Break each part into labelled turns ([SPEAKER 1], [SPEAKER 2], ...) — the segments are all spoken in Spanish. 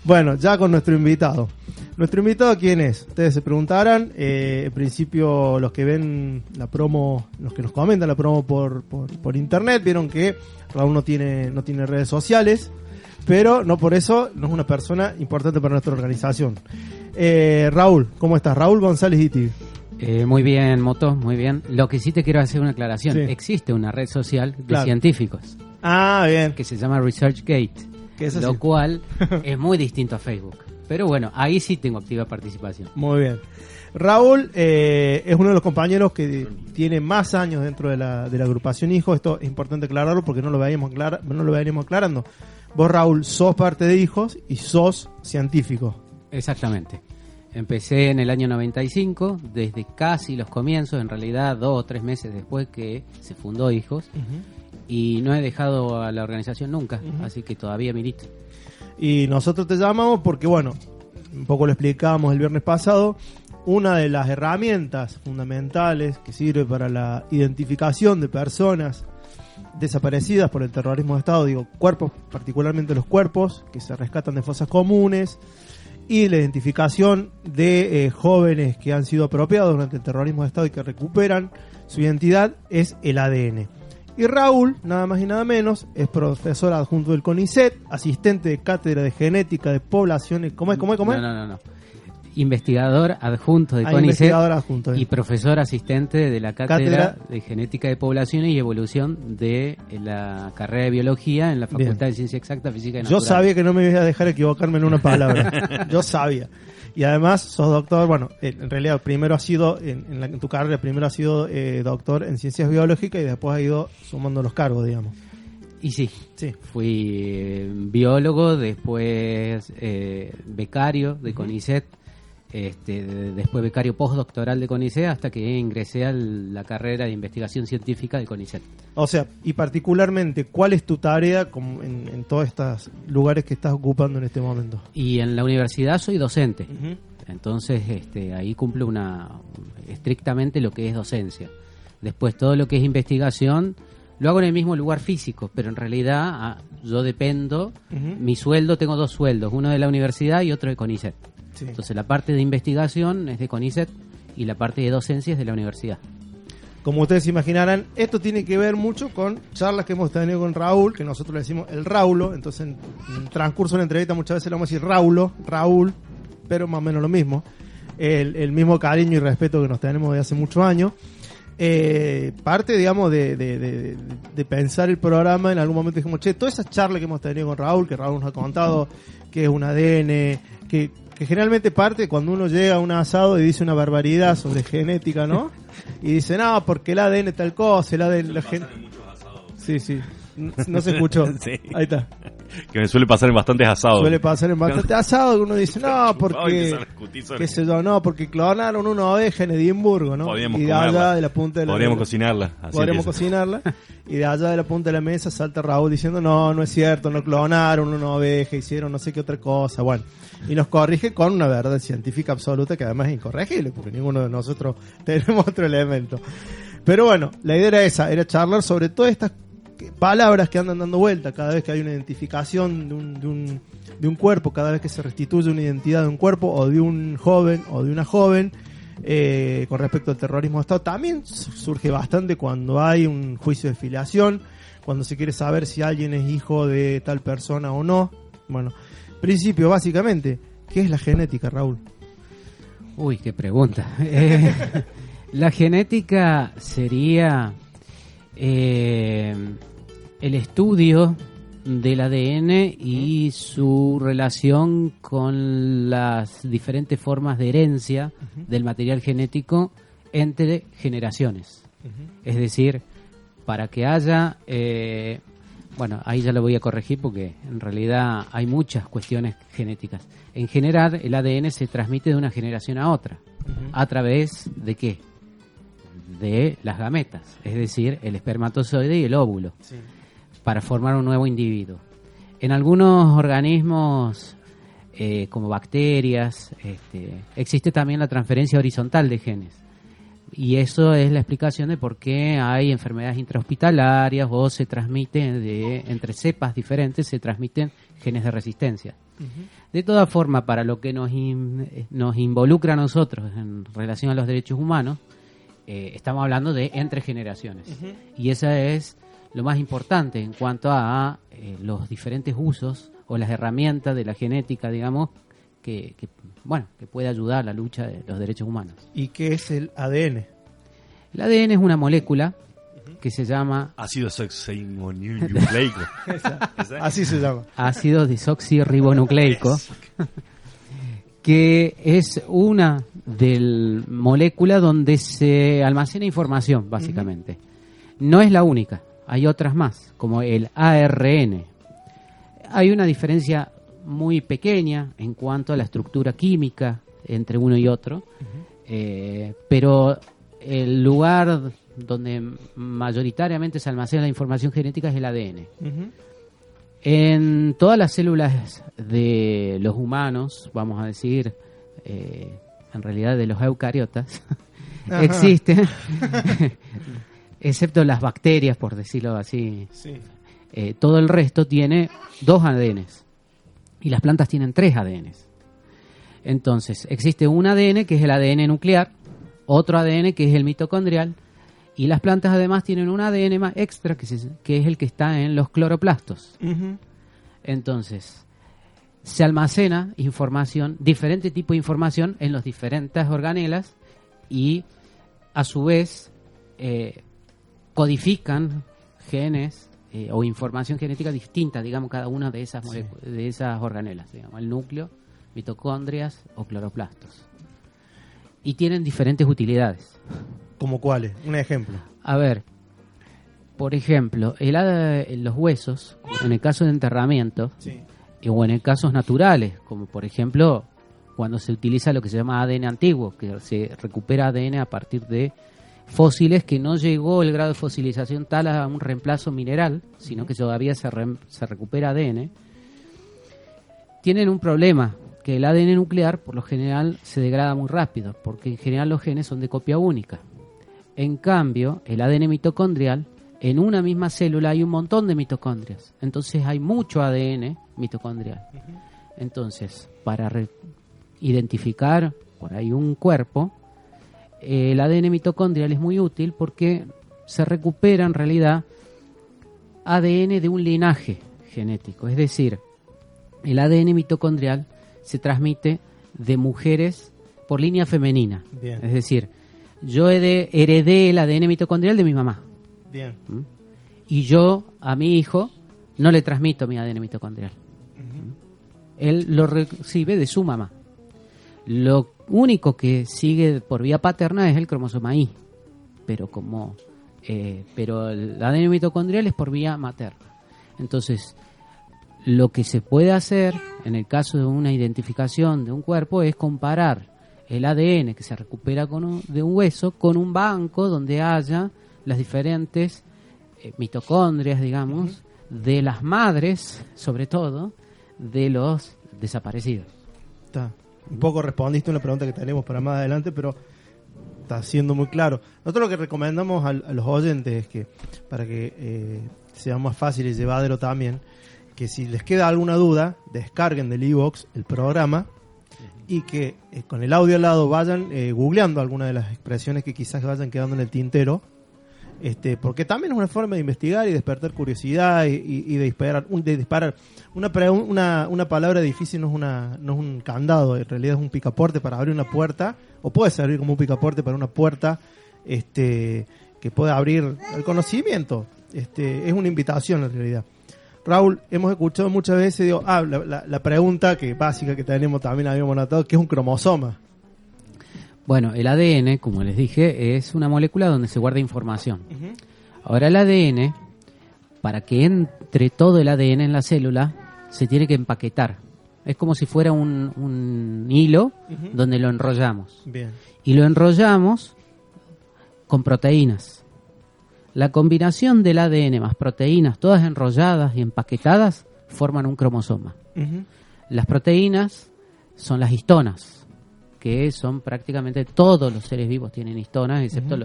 [SPEAKER 1] Bueno, ya con nuestro invitado. ¿Nuestro invitado quién es? Ustedes se preguntarán. En principio, los que ven la promo, los que nos comentan la promo por internet, vieron que Raúl no tiene redes sociales, pero no por eso no es una persona importante para nuestra organización. Raúl, ¿cómo estás? Raúl González Iti.
[SPEAKER 2] Muy bien, Moto, muy bien. Lo que sí te quiero hacer una aclaración.
[SPEAKER 1] Sí.
[SPEAKER 2] Existe una red social de
[SPEAKER 1] Claro.
[SPEAKER 2] científicos
[SPEAKER 1] Ah, bien.
[SPEAKER 2] que se llama ResearchGate,
[SPEAKER 1] ¿Qué es así?
[SPEAKER 2] lo cual es muy distinto a Facebook. Pero bueno, ahí sí tengo activa participación.
[SPEAKER 1] Muy bien. Raúl es uno de los compañeros que tiene más años dentro de la agrupación Hijos. Esto es importante aclararlo porque no lo veníamos aclarando. Vos, Raúl, sos parte de Hijos y sos científico.
[SPEAKER 2] Exactamente. Empecé en el año 95, desde casi los comienzos, en realidad 2 o 3 meses después que se fundó Hijos, y no he dejado a la organización nunca, así que todavía milito.
[SPEAKER 1] Y nosotros te llamamos porque, bueno, un poco lo explicábamos el viernes pasado, una de las herramientas fundamentales que sirve para la identificación de personas desaparecidas por el terrorismo de Estado, digo, cuerpos, particularmente los cuerpos que se rescatan de fosas comunes, y la identificación de jóvenes que han sido apropiados durante el terrorismo de Estado y que recuperan su identidad, es el ADN. Y Raúl, nada más y nada menos, es profesor adjunto del CONICET, asistente de cátedra de genética de poblaciones. ¿Cómo es?
[SPEAKER 2] No. Investigador adjunto de CONICET
[SPEAKER 1] investigador adjunto,
[SPEAKER 2] y profesor asistente de la cátedra de Genética de Poblaciones y Evolución de la carrera de Biología en la Facultad
[SPEAKER 1] Bien.
[SPEAKER 2] de Ciencia Exacta, Física y
[SPEAKER 1] Yo
[SPEAKER 2] Naturales.
[SPEAKER 1] sabía que no me ibas a dejar equivocarme en una palabra. Yo sabía. Y además sos doctor, bueno, en realidad primero has sido, en tu carrera primero has sido doctor en ciencias biológicas y después has ido sumando los cargos, digamos.
[SPEAKER 2] Y sí,
[SPEAKER 1] Sí.
[SPEAKER 2] fui biólogo, después becario de CONICET, después becario postdoctoral de CONICET, hasta que ingresé a la carrera de investigación científica de CONICET.
[SPEAKER 1] O sea, y particularmente, ¿cuál es tu tarea como en todos estos lugares que estás ocupando en este momento?
[SPEAKER 2] Y en la universidad soy docente. Entonces, ahí cumplo estrictamente lo que es docencia. Después, todo lo que es investigación lo hago en el mismo lugar físico, pero en realidad yo dependo. Mi sueldo, tengo 2 sueldos, uno de la universidad y otro de CONICET.
[SPEAKER 1] Sí.
[SPEAKER 2] Entonces, la parte de investigación es de CONICET y la parte de docencia es de la universidad.
[SPEAKER 1] Como ustedes se imaginarán, esto tiene que ver mucho con charlas que hemos tenido con Raúl, que nosotros le decimos el Raulo. Entonces, en transcurso de la entrevista muchas veces le vamos a decir Raúl, pero más o menos lo mismo. El mismo cariño y respeto que nos tenemos desde hace muchos años. Parte, digamos, de pensar el programa, en algún momento dijimos, todas esas charlas que hemos tenido con Raúl, que Raúl nos ha contado, que es un ADN, que generalmente parte cuando uno llega a un asado y dice una barbaridad sobre genética, ¿no? Y dice, no, porque el ADN tal cosa, el ADN... Sí. No se escuchó.
[SPEAKER 3] Sí.
[SPEAKER 1] Ahí está.
[SPEAKER 3] Que me suele pasar en bastantes asados.
[SPEAKER 1] Suele pasar en bastante asado que uno dice, no, porque... qué sé yo, no, porque clonaron una oveja en Edimburgo, ¿no?
[SPEAKER 3] Podríamos
[SPEAKER 1] Y de
[SPEAKER 3] comerla.
[SPEAKER 1] allá de la punta de la...
[SPEAKER 3] Podríamos cocinarla. Así
[SPEAKER 1] Podríamos
[SPEAKER 3] empieza.
[SPEAKER 1] cocinarla. Y de allá de la punta de la mesa salta Raúl diciendo, no es cierto, no clonaron una oveja, hicieron no sé qué otra cosa. Bueno, y nos corrige con una verdad científica absoluta que además es incorregible, porque ninguno de nosotros tenemos otro elemento. Pero bueno, la idea era esa, era charlar sobre todas estas palabras que andan dando vuelta cada vez que hay una identificación de un cuerpo, cada vez que se restituye una identidad de un cuerpo o de un joven o de una joven. Con respecto al terrorismo de Estado también surge bastante cuando hay un juicio de filiación, cuando se quiere saber si alguien es hijo de tal persona o no. Bueno, principio básicamente, ¿qué es la genética, Raúl?
[SPEAKER 2] Uy, qué pregunta. La genética sería el estudio del ADN y su relación con las diferentes formas de herencia del material genético entre generaciones. Es decir, para que haya... bueno, ahí ya lo voy a corregir porque en realidad hay muchas cuestiones genéticas. En general, el ADN se transmite de una generación a otra. ¿A través de qué? De las gametas, es decir, el espermatozoide y el óvulo, sí, para formar un nuevo individuo. En algunos organismos, como bacterias, existe también la transferencia horizontal de genes. Y eso es la explicación de por qué hay enfermedades intrahospitalarias o se transmiten entre cepas diferentes, se transmiten genes de resistencia. De todas formas, para lo que nos involucra a nosotros en relación a los derechos humanos, estamos hablando de entre generaciones. Y esa es lo más importante en cuanto a los diferentes usos o las herramientas de la genética, digamos, que puede ayudar a la lucha de los derechos humanos.
[SPEAKER 1] ¿Y qué es el ADN?
[SPEAKER 2] El ADN es una molécula que se llama
[SPEAKER 3] Ácido desoxirribonucleico.
[SPEAKER 1] Así se llama.
[SPEAKER 2] ácido desoxirribonucleico, que es una del molécula donde se almacena información, básicamente. No es la única, hay otras más, como el ARN. Hay una diferencia muy pequeña en cuanto a la estructura química entre uno y otro, pero el lugar donde mayoritariamente se almacena la información genética es el ADN. En todas las células de los humanos, vamos a decir, en realidad de los eucariotas, existen, excepto las bacterias, por decirlo así,
[SPEAKER 1] Sí.
[SPEAKER 2] todo el resto tiene 2 ADNs. Y las plantas tienen 3 ADNs. Entonces, existe un ADN que es el ADN nuclear, otro ADN que es el mitocondrial, y las plantas además tienen un ADN más extra que es el que está en los cloroplastos. Entonces, se almacena información, diferente tipo de información en las diferentes organelas y a su vez codifican genes o información genética distinta, digamos, cada una de esas de esas organelas, digamos, el núcleo, mitocondrias o cloroplastos. Y tienen diferentes utilidades.
[SPEAKER 1] ¿Como cuáles? Un ejemplo.
[SPEAKER 2] A ver, por ejemplo, los huesos, en el caso de enterramiento,
[SPEAKER 1] Sí.
[SPEAKER 2] o en el casos naturales, como por ejemplo cuando se utiliza lo que se llama ADN antiguo, que se recupera ADN a partir de fósiles que no llegó el grado de fosilización tal a un reemplazo mineral, sino que todavía se recupera ADN, tienen un problema, que el ADN nuclear por lo general se degrada muy rápido, porque en general los genes son de copia única. En cambio, el ADN mitocondrial, en una misma célula hay un montón de mitocondrias, entonces hay mucho ADN mitocondrial. Entonces, para identificar por ahí un cuerpo, el ADN mitocondrial es muy útil porque se recupera en realidad ADN de un linaje genético. Es decir, el ADN mitocondrial se transmite de mujeres por línea femenina.
[SPEAKER 1] Bien.
[SPEAKER 2] Es decir, yo heredé el ADN mitocondrial de mi mamá.
[SPEAKER 1] Bien.
[SPEAKER 2] Y yo a mi hijo no le transmito mi ADN mitocondrial. Él lo recibe de su mamá. Lo único que sigue por vía paterna es el cromosoma Y, pero pero el ADN mitocondrial es por vía materna. Entonces, lo que se puede hacer en el caso de una identificación de un cuerpo es comparar el ADN que se recupera de un hueso con un banco donde haya las diferentes mitocondrias, digamos, de las madres, sobre todo, de los desaparecidos.
[SPEAKER 1] Está. Un poco respondiste una pregunta que tenemos para más adelante, pero está siendo muy claro. Nosotros lo que recomendamos a los oyentes es que, para que sea más fácil y llevadero también, que si les queda alguna duda, descarguen del iVoox el programa y que con el audio al lado vayan googleando algunas de las expresiones que quizás vayan quedando en el tintero, porque también es una forma de investigar y despertar curiosidad y de disparar una palabra difícil. No es un candado, en realidad es un picaporte para abrir una puerta, o puede servir como un picaporte para una puerta que pueda abrir el conocimiento. Es una invitación en realidad. Raúl, hemos escuchado muchas veces la pregunta básica que tenemos, también habíamos notado, que es un cromosoma.
[SPEAKER 2] Bueno, el ADN, como les dije, es una molécula donde se guarda información. Ahora el ADN, para que entre todo el ADN en la célula, se tiene que empaquetar. Es como si fuera un hilo donde lo enrollamos.
[SPEAKER 1] Bien.
[SPEAKER 2] Y lo enrollamos con proteínas. La combinación del ADN más proteínas, todas enrolladas y empaquetadas, forman un cromosoma. Las proteínas son las histonas, que son prácticamente todos los seres vivos tienen histonas, excepto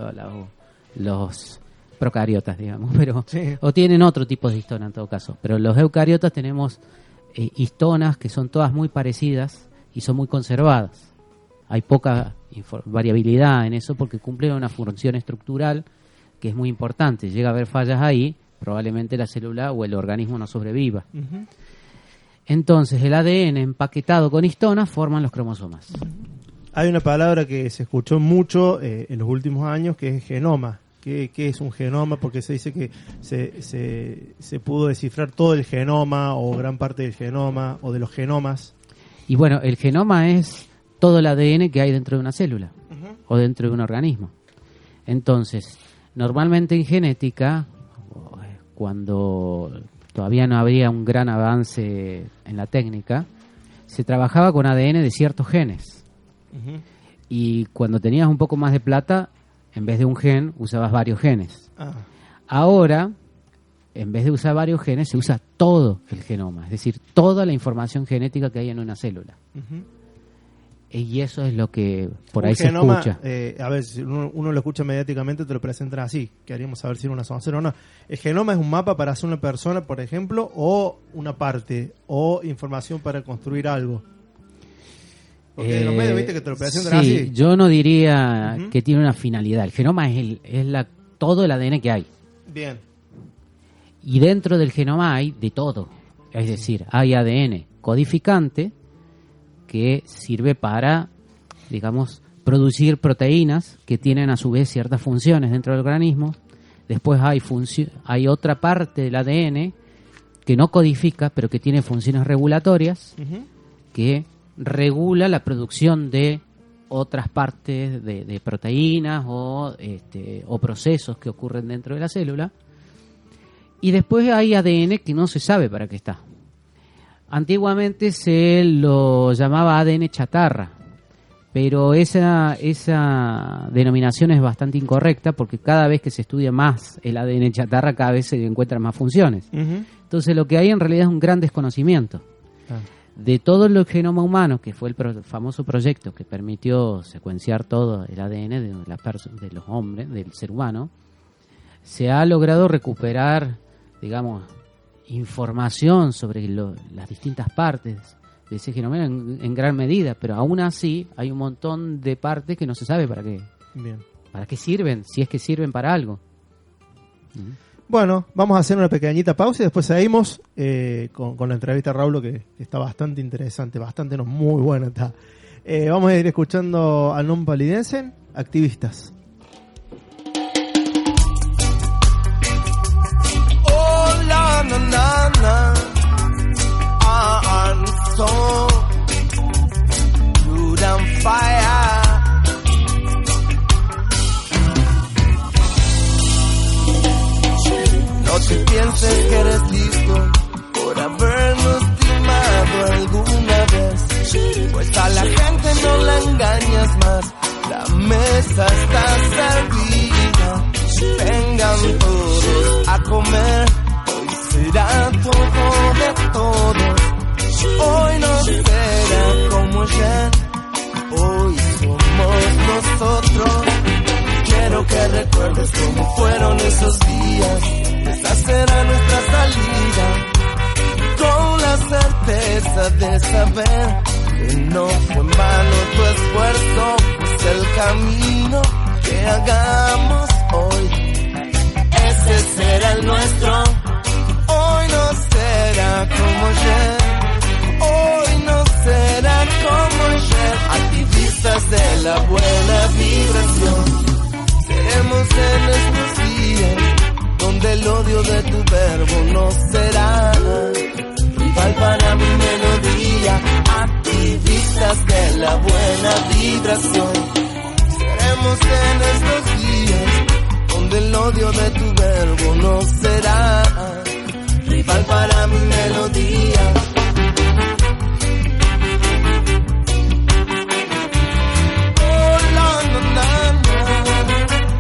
[SPEAKER 2] los procariotas, digamos, pero
[SPEAKER 1] Sí.
[SPEAKER 2] o tienen otro tipo de histona en todo caso. Pero los eucariotas tenemos histonas que son todas muy parecidas y son muy conservadas. Hay poca variabilidad en eso porque cumplen una función estructural que es muy importante. Llega a haber fallas ahí, probablemente la célula o el organismo no sobreviva.
[SPEAKER 1] Ujú.
[SPEAKER 2] Entonces, el ADN empaquetado con histonas forman los cromosomas.
[SPEAKER 1] Hay una palabra que se escuchó mucho en los últimos años que es genoma. ¿Qué es un genoma? Porque se dice que se pudo descifrar todo el genoma o gran parte del genoma o de los genomas.
[SPEAKER 2] Y bueno, el genoma es todo el ADN que hay dentro de una célula o dentro de un organismo. Entonces, normalmente en genética, cuando todavía no había un gran avance en la técnica, se trabajaba con ADN de ciertos genes.
[SPEAKER 1] Ujú.
[SPEAKER 2] Y cuando tenías un poco más de plata, en vez de un gen, usabas varios genes.
[SPEAKER 1] Ah,
[SPEAKER 2] Ahora, en vez de usar varios genes, se usa todo el genoma, es decir, toda la información genética que hay en una célula.
[SPEAKER 1] ujú.
[SPEAKER 2] Y eso es lo que por
[SPEAKER 1] Un
[SPEAKER 2] ahí
[SPEAKER 1] genoma,
[SPEAKER 2] se escucha.
[SPEAKER 1] a ver, si uno lo escucha mediáticamente, te lo presentan así. Queríamos saber si era una soncera o no. El genoma es un mapa para hacer una persona, por ejemplo, o una parte, o información para construir algo. Porque en los medios, viste, que te lo presentan
[SPEAKER 2] sí,
[SPEAKER 1] así.
[SPEAKER 2] yo no diría
[SPEAKER 1] Ujú.
[SPEAKER 2] que tiene una finalidad. El genoma es todo el ADN que hay.
[SPEAKER 1] Bien.
[SPEAKER 2] Y dentro del genoma hay de todo. Es decir, hay ADN codificante que sirve para, digamos, producir proteínas que tienen a su vez ciertas funciones dentro del organismo. Después hay otra parte del ADN que no codifica, pero que tiene funciones regulatorias,
[SPEAKER 1] Ujú.
[SPEAKER 2] que regula la producción de otras partes de proteínas o procesos que ocurren dentro de la célula. Y después hay ADN que no se sabe para qué está. Antiguamente se lo llamaba ADN chatarra, pero esa denominación es bastante incorrecta porque cada vez que se estudia más el ADN chatarra, cada vez se encuentran más funciones.
[SPEAKER 1] Ujú.
[SPEAKER 2] Entonces lo que hay en realidad es un gran desconocimiento.
[SPEAKER 1] Ah.
[SPEAKER 2] De todo el genoma humano, que fue el famoso proyecto que permitió secuenciar todo el ADN de los hombres, del ser humano, se ha logrado recuperar, digamos, información sobre las distintas partes de ese genoma en gran medida, pero aún así hay un montón de partes que no se sabe para qué sirven, si es que sirven para algo.
[SPEAKER 1] Bueno, vamos a hacer una pequeñita pausa y después seguimos con la entrevista a Raúl, que está bastante interesante, no, muy buena está. Vamos a ir escuchando al Non Palidense, Activistas.
[SPEAKER 4] Oh, la, na, na, na. I'm so good on fire. No te pienses que eres listo por habernos timado alguna vez, pues a la gente no la engañas más, la mesa está servida. Vengan todos a comer, hoy será todo de todos. Hoy no será como ayer, hoy somos nosotros. Quiero que recuerdes cómo fueron esos días, esa será nuestra salida, con la certeza de saber que no fue en vano tu esfuerzo, pues el camino que hagamos hoy, ese será el nuestro. Hoy no será como ayer, hoy no será como ayer. Activistas de la buena vibración, seremos en estos días donde el odio de tu verbo no será rival para mi melodía. Activistas de la buena vibración, seremos en estos días donde el odio de tu verbo no será rival para mi melodía. Oh, la, na, na, na.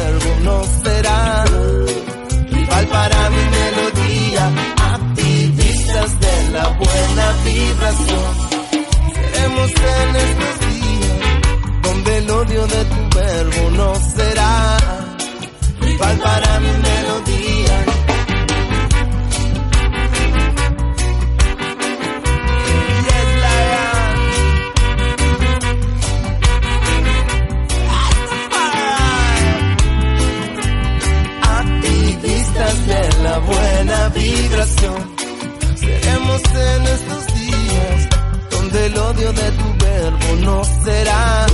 [SPEAKER 4] verbo no será rival para mi melodía. Activistas de la buena vibración, seremos en estos días donde el odio de tu verbo no será rival para mi melodía. De la buena vibración, seremos en estos días donde el odio de tu verbo no será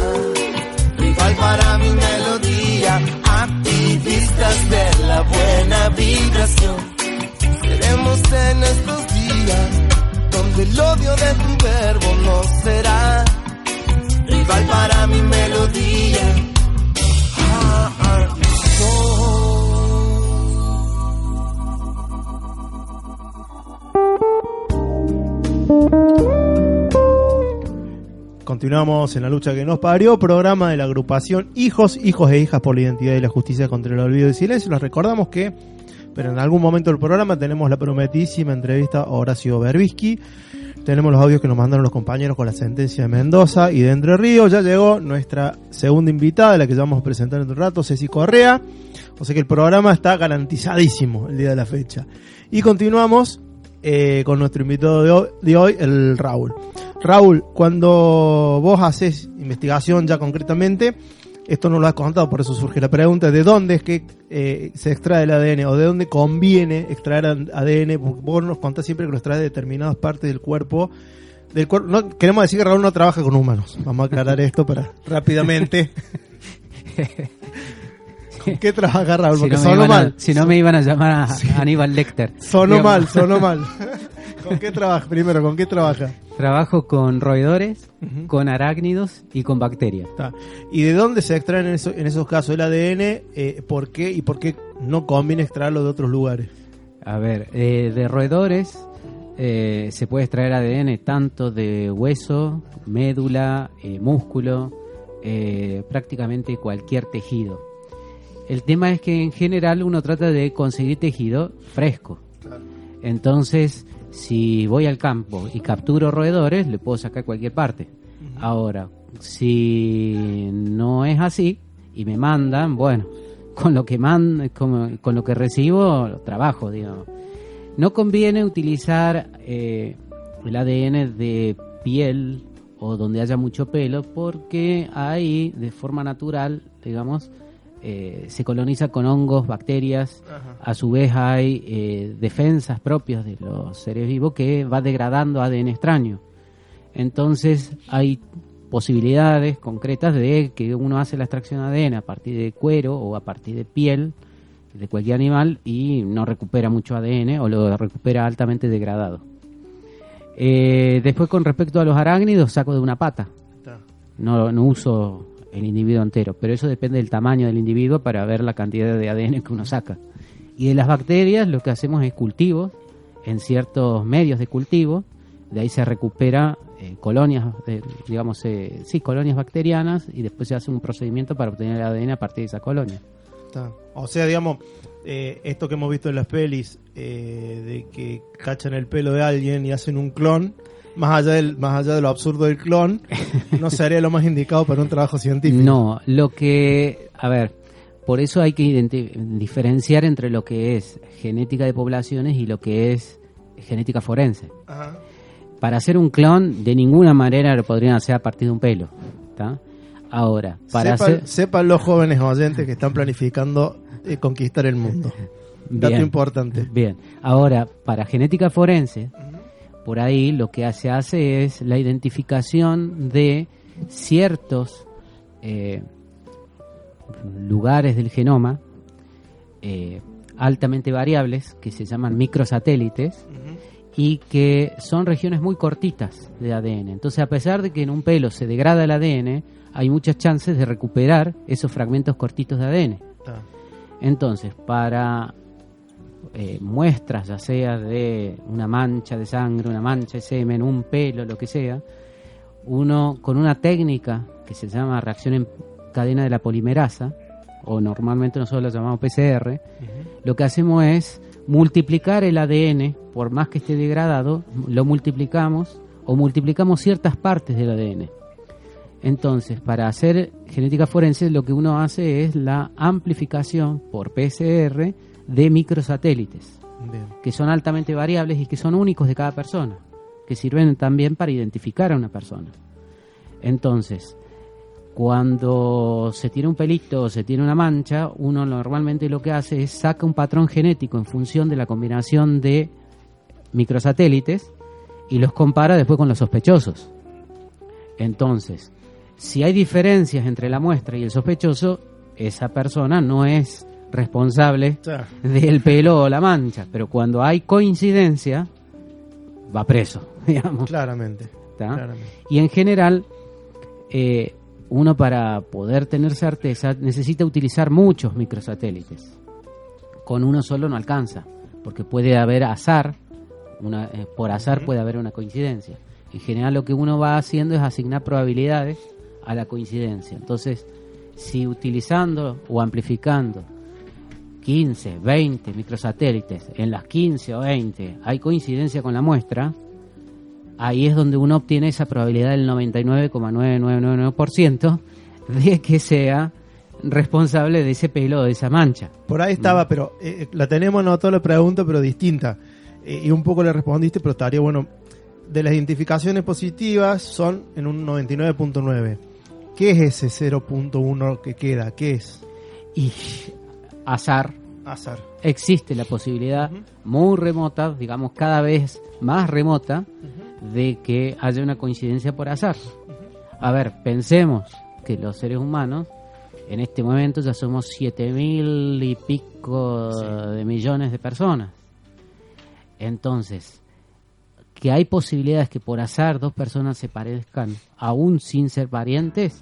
[SPEAKER 4] rival para mi melodía. Activistas de la buena vibración, seremos en estos días donde el odio de tu verbo no será rival para mi melodía.
[SPEAKER 1] Continuamos en La Lucha que nos parió, programa de la agrupación Hijos e Hijas por la Identidad y la Justicia contra el Olvido y el Silencio. Les recordamos que, pero en algún momento del programa tenemos la prometidísima entrevista a Horacio Berbisky. Tenemos los audios que nos mandaron los compañeros con la sentencia de Mendoza y de Entre Ríos. Ya llegó nuestra segunda invitada, la que ya vamos a presentar en un rato, Ceci Correa. O sea que el programa está garantizadísimo el día de la fecha. Y continuamos con nuestro invitado de hoy, el Raúl. Raúl, cuando vos haces investigación ya concretamente, esto no lo has contado, por eso surge la pregunta, ¿de dónde es que se extrae el ADN o de dónde conviene extraer ADN? Porque vos nos contás siempre que lo extraes de determinadas partes del cuerpo. No, queremos decir que Raúl no trabaja con humanos. Vamos a aclarar esto para rápidamente. ¿Con qué trabaja Raúl? Porque sonó mal.
[SPEAKER 2] Si no me iban a llamar a Aníbal Lecter.
[SPEAKER 1] Sonó mal. ¿Con qué trabaja? Primero, ¿con qué trabaja?
[SPEAKER 2] Trabajo con roedores, con arácnidos y con bacterias.
[SPEAKER 1] ¿Y de dónde se extraen en esos casos el ADN? ¿Por qué? ¿Y por qué no conviene extraerlo de otros lugares?
[SPEAKER 2] A ver, de roedores se puede extraer ADN tanto de hueso, médula, músculo, prácticamente cualquier tejido. El tema es que en general uno trata de conseguir tejido fresco. Claro. Entonces, si voy al campo y capturo roedores, le puedo sacar cualquier parte. Ahora, si no es así y me mandan, bueno, con lo que con lo que recibo, trabajo, digamos. No conviene utilizar el ADN de piel o donde haya mucho pelo, porque ahí, de forma natural, digamos, se coloniza con hongos, bacterias. Ajá. A su vez hay defensas propias de los seres vivos que va degradando ADN extraño. Entonces hay posibilidades concretas de que uno hace la extracción de ADN a partir de cuero o a partir de piel de cualquier animal y no recupera mucho ADN o lo recupera altamente degradado. Después, con respecto a los arácnidos, saco de una pata. No uso el individuo entero, pero eso depende del tamaño del individuo para ver la cantidad de ADN que uno saca. Y de las bacterias lo que hacemos es cultivo en ciertos medios de cultivo, de ahí se recupera colonias, colonias bacterianas, y después se hace un procedimiento para obtener el ADN a partir de esa colonia.
[SPEAKER 1] O sea, digamos, esto que hemos visto en las pelis, de que cachan el pelo de alguien y hacen un clon, más allá de lo absurdo del clon, no sería lo más indicado para un trabajo científico.
[SPEAKER 2] No, por eso hay que diferenciar entre lo que es genética de poblaciones y lo que es genética forense. Ajá. Para hacer un clon, de ninguna manera lo podrían hacer a partir de un pelo, ¿tá? Ahora,
[SPEAKER 1] sepan los jóvenes oyentes que están planificando conquistar el mundo. Dato importante.
[SPEAKER 2] Bien, ahora, para genética forense, por ahí lo que se hace es la identificación de ciertos lugares del genoma altamente variables, que se llaman microsatélites, y que son regiones muy cortitas de ADN. Entonces, a pesar de que en un pelo se degrada el ADN, hay muchas chances de recuperar esos fragmentos cortitos de ADN. Entonces, para muestras, ya sea de una mancha de sangre, una mancha de semen, un pelo, lo que sea, uno con una técnica que se llama reacción en cadena de la polimerasa, o normalmente nosotros lo llamamos PCR, lo que hacemos es multiplicar el ADN, por más que esté degradado, lo multiplicamos o multiplicamos ciertas partes del ADN. Entonces, para hacer genética forense, lo que uno hace es la amplificación por PCR de microsatélites,
[SPEAKER 1] Bien.
[SPEAKER 2] que son altamente variables y que son únicos de cada persona, que sirven también para identificar a una persona. Entonces, cuando se tiene un pelito o se tiene una mancha, uno normalmente lo que hace es saca un patrón genético en función de la combinación de microsatélites y los compara después con los sospechosos. Entonces, si hay diferencias entre la muestra y el sospechoso, esa persona no es responsable
[SPEAKER 1] Ya.
[SPEAKER 2] del pelo o la mancha, pero cuando hay coincidencia, va preso, digamos.
[SPEAKER 1] Claramente.
[SPEAKER 2] ¿Está?
[SPEAKER 1] Claramente.
[SPEAKER 2] Y en general, uno para poder tener certeza necesita utilizar muchos microsatélites. Con uno solo no alcanza, porque puede haber azar, por azar puede haber una coincidencia. En general lo que uno va haciendo es asignar probabilidades a la coincidencia. Entonces, si utilizando o amplificando 15, 20 microsatélites, en las 15 o 20 hay coincidencia con la muestra, ahí es donde uno obtiene esa probabilidad del 99,9999% de que sea responsable de ese pelo o de esa mancha.
[SPEAKER 1] Por ahí estaba, pero la tenemos anotada la pregunta, pero distinta. Y un poco le respondiste, pero estaría bueno. De las identificaciones positivas son en un 99.9. ¿Qué es ese 0.1 que queda? ¿Qué es?
[SPEAKER 2] Y azar.
[SPEAKER 1] Azar.
[SPEAKER 2] Existe la posibilidad muy remota, digamos cada vez más remota, de que haya una coincidencia por azar. A ver, pensemos que los seres humanos en este momento ya somos 7.000 y pico de millones de personas. Entonces, que hay posibilidades que por azar dos personas se parezcan aún sin ser parientes,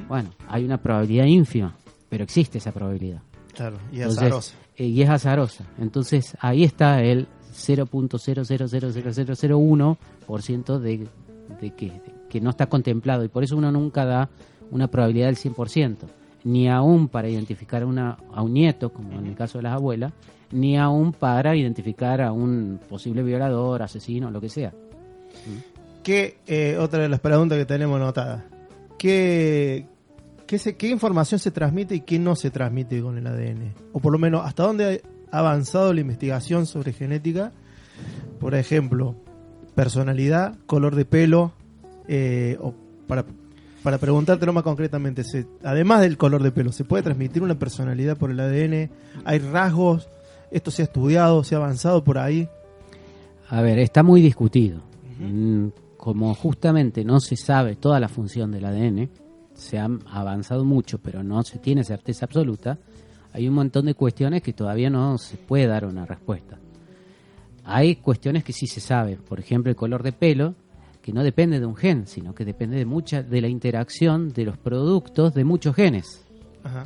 [SPEAKER 2] bueno, hay una probabilidad ínfima, pero existe esa probabilidad.
[SPEAKER 1] Claro, y
[SPEAKER 2] Entonces,
[SPEAKER 1] azarosa.
[SPEAKER 2] Y es azarosa. Entonces ahí está el 0.000001% de que no está contemplado, y por eso uno nunca da una probabilidad del 100%, ni aún para identificar a un nieto, como en el caso de las abuelas, ni aún para identificar a un posible violador, asesino, lo que sea.
[SPEAKER 1] ¿Qué, otra de las preguntas que tenemos anotadas? ¿Qué información se transmite y qué no se transmite con el ADN? O por lo menos, ¿hasta dónde ha avanzado la investigación sobre genética? Por ejemplo, personalidad, color de pelo, o para preguntártelo más concretamente, además del color de pelo, ¿se puede transmitir una personalidad por el ADN? ¿Hay rasgos? ¿Esto se ha estudiado? ¿Se ha avanzado por ahí?
[SPEAKER 2] A ver, está muy discutido. Como justamente no se sabe toda la función del ADN, se ha avanzado mucho, pero no se tiene certeza absoluta, hay un montón de cuestiones que todavía no se puede dar una respuesta. Hay cuestiones que sí se sabe, por ejemplo el color de pelo, que no depende de un gen, sino que depende de la interacción de los productos de muchos genes.
[SPEAKER 1] Ajá.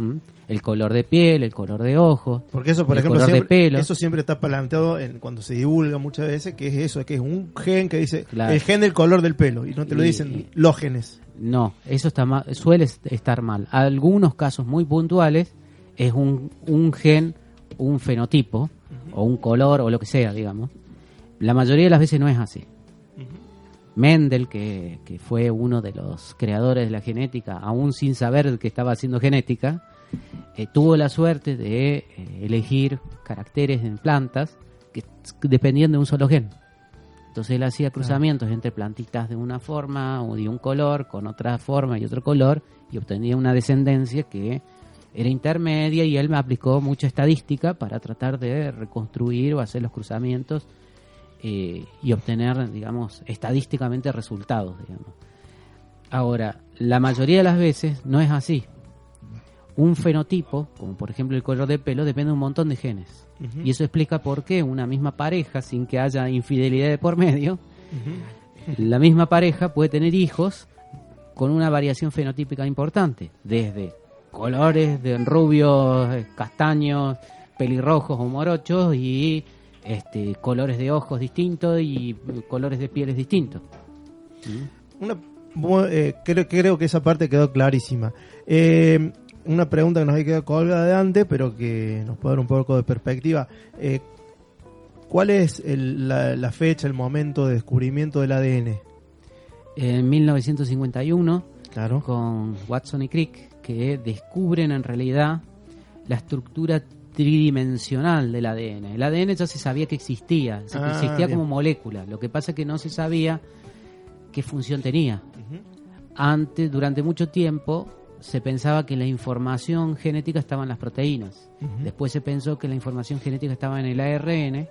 [SPEAKER 2] El color de piel, el color de ojos,
[SPEAKER 1] Porque eso, por
[SPEAKER 2] el
[SPEAKER 1] ejemplo,
[SPEAKER 2] color de
[SPEAKER 1] siempre,
[SPEAKER 2] pelo.
[SPEAKER 1] eso siempre está planteado cuando se divulga muchas veces, que es eso, que es un gen que dice
[SPEAKER 2] Claro.
[SPEAKER 1] el gen del color del pelo, y no te lo dicen los genes.
[SPEAKER 2] No, eso está mal, suele estar mal. Algunos casos muy puntuales es un gen, un fenotipo, o un color, o lo que sea, digamos. La mayoría de las veces no es así. Mendel, que fue uno de los creadores de la genética, aún sin saber que estaba haciendo genética, tuvo la suerte de elegir caracteres en plantas que dependían de un solo gen. Entonces él hacía cruzamientos entre plantitas de una forma o de un color con otra forma y otro color, y obtenía una descendencia que era intermedia, y él me aplicó mucha estadística para tratar de reconstruir o hacer los cruzamientos y obtener, digamos, estadísticamente resultados, digamos. Ahora, la mayoría de las veces no es así. Un fenotipo, como por ejemplo el color de pelo, depende de un montón de genes. Y eso explica por qué una misma pareja, sin que haya infidelidad de por medio, la misma pareja puede tener hijos con una variación fenotípica importante, desde colores de rubios, castaños, pelirrojos o morochos, y colores de ojos distintos y colores de pieles distintos.
[SPEAKER 1] Creo que esa parte quedó clarísima. una pregunta que nos había quedado colgada de antes, pero que nos puede dar un poco de perspectiva. ¿Cuál es la fecha, el momento de descubrimiento del ADN?
[SPEAKER 2] En 1951,
[SPEAKER 1] Claro.
[SPEAKER 2] con Watson y Crick, que descubren en realidad la estructura tridimensional del ADN. El ADN ya se sabía que existía, existía
[SPEAKER 1] bien.
[SPEAKER 2] como molécula. Lo que pasa es que no se sabía qué función tenía. Antes, durante mucho tiempo, se pensaba que la información genética estaba en las proteínas. Después se pensó que la información genética estaba en el ARN,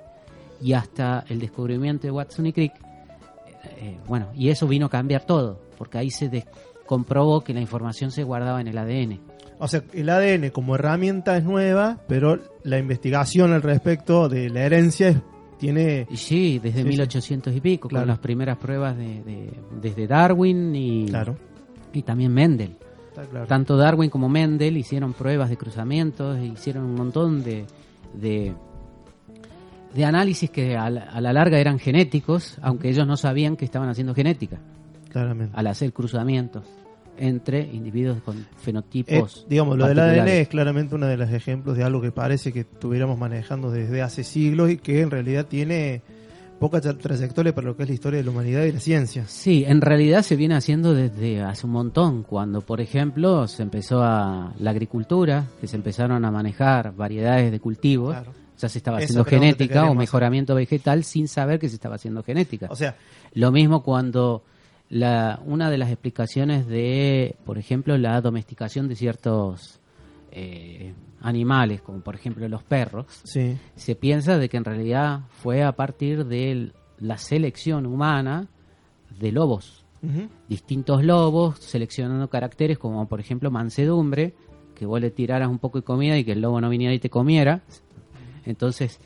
[SPEAKER 2] y hasta el descubrimiento de Watson y Crick, y eso vino a cambiar todo, porque ahí se comprobó que la información se guardaba en el ADN.
[SPEAKER 1] O sea, el ADN como herramienta es nueva, pero la investigación al respecto de la herencia tiene...
[SPEAKER 2] Y sí, desde
[SPEAKER 1] Sí,
[SPEAKER 2] 1800 y pico,
[SPEAKER 1] Claro.
[SPEAKER 2] con las primeras pruebas desde Darwin y también Mendel.
[SPEAKER 1] Está claro.
[SPEAKER 2] Tanto Darwin como Mendel hicieron pruebas de cruzamientos, hicieron un montón de análisis que a la larga eran genéticos, aunque ellos no sabían que estaban haciendo genética
[SPEAKER 1] Claramente.
[SPEAKER 2] al hacer cruzamientos entre individuos con fenotipos
[SPEAKER 1] Digamos, lo del ADN
[SPEAKER 2] particulares.
[SPEAKER 1] es claramente uno de los ejemplos de algo que parece que estuviéramos manejando desde hace siglos y que en realidad tiene poca trayectoria para lo que es la historia de la humanidad y la ciencia.
[SPEAKER 2] Sí, en realidad se viene haciendo desde hace un montón, cuando por ejemplo se empezó la agricultura, que se empezaron a manejar variedades de cultivos,
[SPEAKER 1] Claro.
[SPEAKER 2] ya se estaba
[SPEAKER 1] Esa
[SPEAKER 2] haciendo
[SPEAKER 1] pregunta te
[SPEAKER 2] genética
[SPEAKER 1] queríamos
[SPEAKER 2] o
[SPEAKER 1] hacer.
[SPEAKER 2] mejoramiento vegetal sin saber que se estaba haciendo genética.
[SPEAKER 1] O sea,
[SPEAKER 2] Lo mismo cuando una de las explicaciones de, por ejemplo, la domesticación de ciertos animales, como por ejemplo los perros,
[SPEAKER 1] sí.
[SPEAKER 2] se piensa de que en realidad fue a partir de la selección humana de lobos.
[SPEAKER 1] Ujú.
[SPEAKER 2] Distintos lobos seleccionando caracteres como por ejemplo mansedumbre, que vos le tiraras un poco de comida y que el lobo no viniera y te comiera. Entonces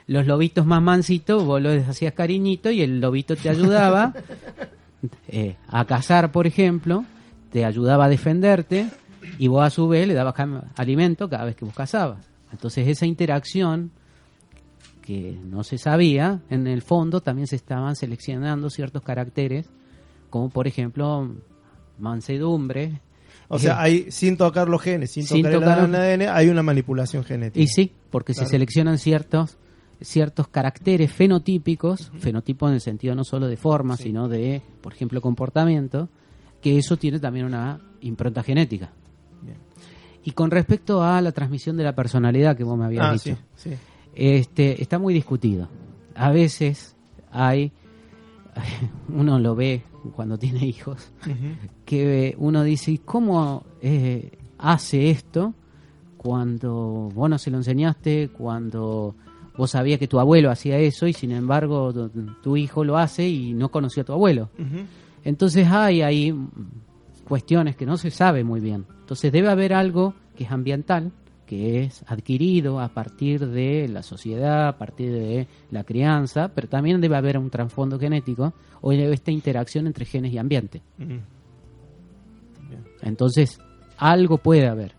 [SPEAKER 2] los lobitos más mansitos vos les hacías cariñito y el lobito te ayudaba a cazar, por ejemplo, te ayudaba a defenderte y vos a su vez le dabas alimento cada vez que vos cazabas. Entonces esa interacción que no se sabía, en el fondo también se estaban seleccionando ciertos caracteres, como por ejemplo mansedumbre.
[SPEAKER 1] O sea, hay, sin tocar los genes, sin tocar el ADN, hay una manipulación genética.
[SPEAKER 2] Y sí, porque
[SPEAKER 1] Claro.
[SPEAKER 2] se seleccionan ciertos caracteres fenotípicos, fenotipo en el sentido no solo de forma,
[SPEAKER 1] Sí.
[SPEAKER 2] sino de, por ejemplo, comportamiento, que eso tiene también una impronta genética.
[SPEAKER 1] Bien.
[SPEAKER 2] Y con respecto a la transmisión de la personalidad que vos me habías dicho,
[SPEAKER 1] sí.
[SPEAKER 2] está muy discutido. A veces uno lo ve cuando tiene hijos,
[SPEAKER 1] Ujú.
[SPEAKER 2] que uno dice, ¿y cómo hace esto cuando vos no se lo enseñaste, cuando vos sabías que tu abuelo hacía eso y sin embargo tu hijo lo hace y no conoció a tu abuelo?
[SPEAKER 1] Ujú.
[SPEAKER 2] Entonces hay ahí cuestiones que no se sabe muy bien. Entonces debe haber algo que es ambiental, que es adquirido a partir de la sociedad, a partir de la crianza, pero también debe haber un trasfondo genético o esta interacción entre genes y ambiente.
[SPEAKER 1] Ujú.
[SPEAKER 2] Entonces, algo puede haber.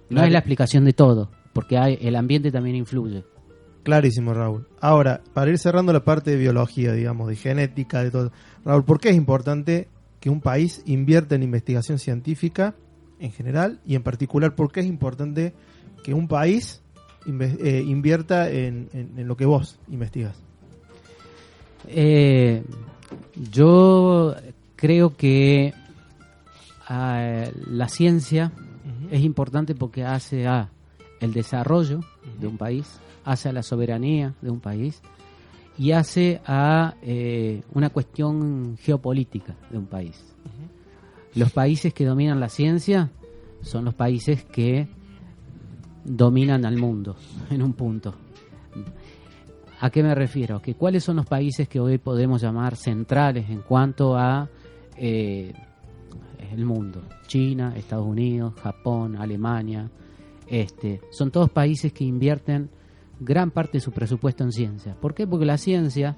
[SPEAKER 2] No
[SPEAKER 1] Claro.
[SPEAKER 2] es la explicación de todo, porque el ambiente también influye.
[SPEAKER 1] Clarísimo, Raúl. Ahora, para ir cerrando la parte de biología, digamos, de genética, de todo. Raúl, ¿por qué es importante que un país invierta en investigación científica en general y en particular por qué es importante que un país invierta en lo que vos investigas?
[SPEAKER 2] Yo creo que la ciencia es importante porque hace a el desarrollo de un país, hace a la soberanía de un país y hace a una cuestión geopolítica de un país. Los países que dominan la ciencia son los países que dominan al mundo en un punto. ¿A qué me refiero? Que ¿cuáles son los países que hoy podemos llamar centrales en cuanto a el mundo? China, Estados Unidos, Japón, Alemania. Son todos países que invierten gran parte de su presupuesto en ciencia. ¿Por qué? Porque la ciencia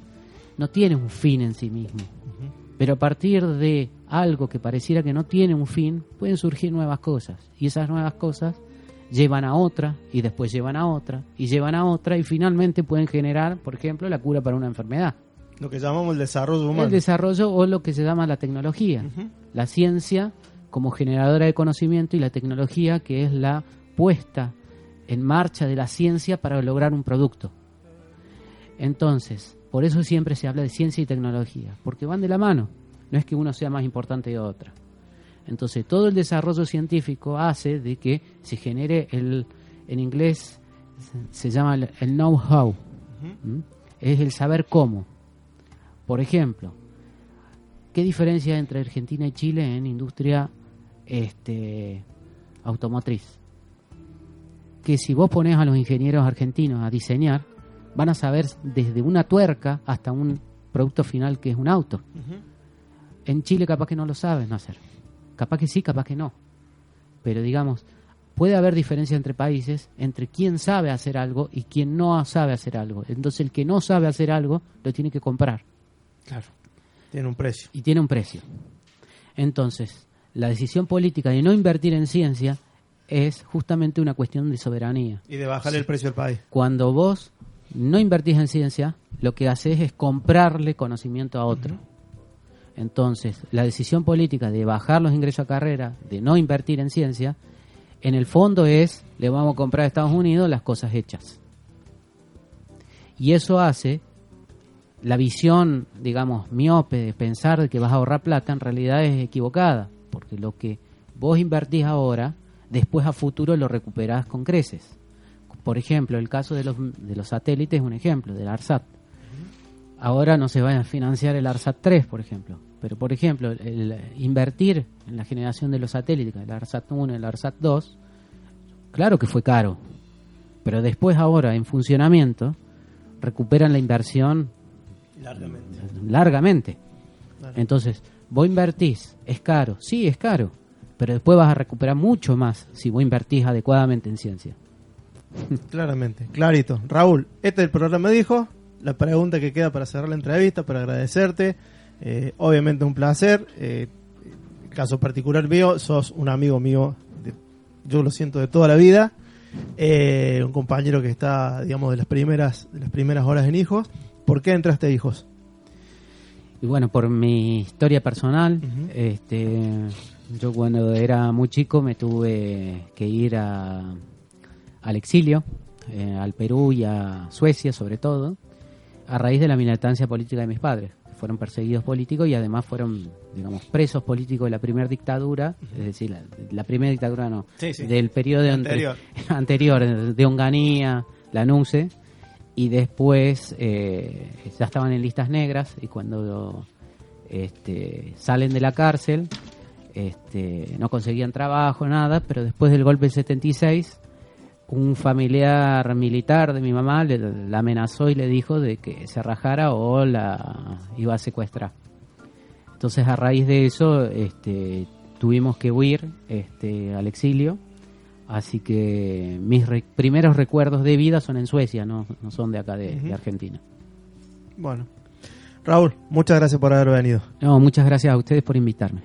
[SPEAKER 2] no tiene un fin en sí mismo. Pero a partir de algo que pareciera que no tiene un fin, pueden surgir nuevas cosas. Y esas nuevas cosas llevan a otra, y después llevan a otra, y llevan a otra, y finalmente pueden generar, por ejemplo, la cura para una enfermedad.
[SPEAKER 1] Lo que llamamos el desarrollo humano.
[SPEAKER 2] El desarrollo o lo que se llama la tecnología.
[SPEAKER 1] Ujú.
[SPEAKER 2] La ciencia como generadora de conocimiento, y la tecnología, que es la puesta en marcha de la ciencia para lograr un producto. Entonces, por eso siempre se habla de ciencia y tecnología, porque van de la mano, no es que uno sea más importante que otro. Entonces, todo el desarrollo científico hace de que se genere en inglés se llama el know-how, es el saber cómo. Por ejemplo, ¿qué diferencia hay entre Argentina y Chile en industria automotriz? Que si vos ponés a los ingenieros argentinos a diseñar, van a saber desde una tuerca hasta un producto final que es un auto. En Chile capaz que no lo saben hacer. Capaz que sí, capaz que no. Pero digamos, puede haber diferencia entre países, entre quién sabe hacer algo y quién no sabe hacer algo. Entonces el que no sabe hacer algo lo tiene que comprar.
[SPEAKER 1] Claro. Tiene un precio.
[SPEAKER 2] Y tiene un precio. Entonces, la decisión política de no invertir en ciencia es justamente una cuestión de soberanía.
[SPEAKER 1] Y de bajar el precio del país.
[SPEAKER 2] Cuando vos no invertís en ciencia, lo que haces es comprarle conocimiento a otro. Entonces, la decisión política de bajar los ingresos a carrera, de no invertir en ciencia, en el fondo es, le vamos a comprar a Estados Unidos las cosas hechas. Y eso hace la visión, digamos, miope de pensar de que vas a ahorrar plata, en realidad es equivocada, porque lo que vos invertís ahora, después a futuro lo recuperás con creces. Por ejemplo, el caso de los satélites es un ejemplo, del ARSAT. Ahora no se va a financiar el ARSAT 3, por ejemplo. Pero, por ejemplo, el invertir en la generación de los satélites, el ARSAT 1 y el ARSAT 2, claro que fue caro. Pero después, ahora, en funcionamiento, recuperan la inversión largamente. Entonces, vos invertís, es caro, sí, es caro, pero después vas a recuperar mucho más si vos invertís adecuadamente en ciencia.
[SPEAKER 1] Claramente, clarito. Raúl, este es el programa Dijo. La pregunta que queda para cerrar la entrevista, para agradecerte. Obviamente un placer. El caso particular mío, sos un amigo mío, yo lo siento de toda la vida. Un compañero que está, digamos, de las primeras horas en Hijos. ¿Por qué entraste a Hijos?
[SPEAKER 2] Y bueno, por mi historia personal, yo cuando era muy chico me tuve que ir al exilio, al Perú y a Suecia sobre todo, a raíz de la militancia política de mis padres, que fueron perseguidos políticos y además fueron, digamos, presos políticos de la primera dictadura, es decir, la primera dictadura no, sí. Del periodo anterior de Onganía, la NUCE, y después ya estaban en listas negras, y cuando salen de la cárcel no conseguían trabajo, nada, pero después del golpe del 76 un familiar militar de mi mamá la amenazó y le dijo de que se rajara o la iba a secuestrar. Entonces, a raíz de eso tuvimos que huir al exilio, así que mis primeros recuerdos de vida son en Suecia, no son de acá de Argentina.
[SPEAKER 1] Bueno, Raúl, muchas gracias por haber venido.
[SPEAKER 2] No, muchas gracias a ustedes por invitarme.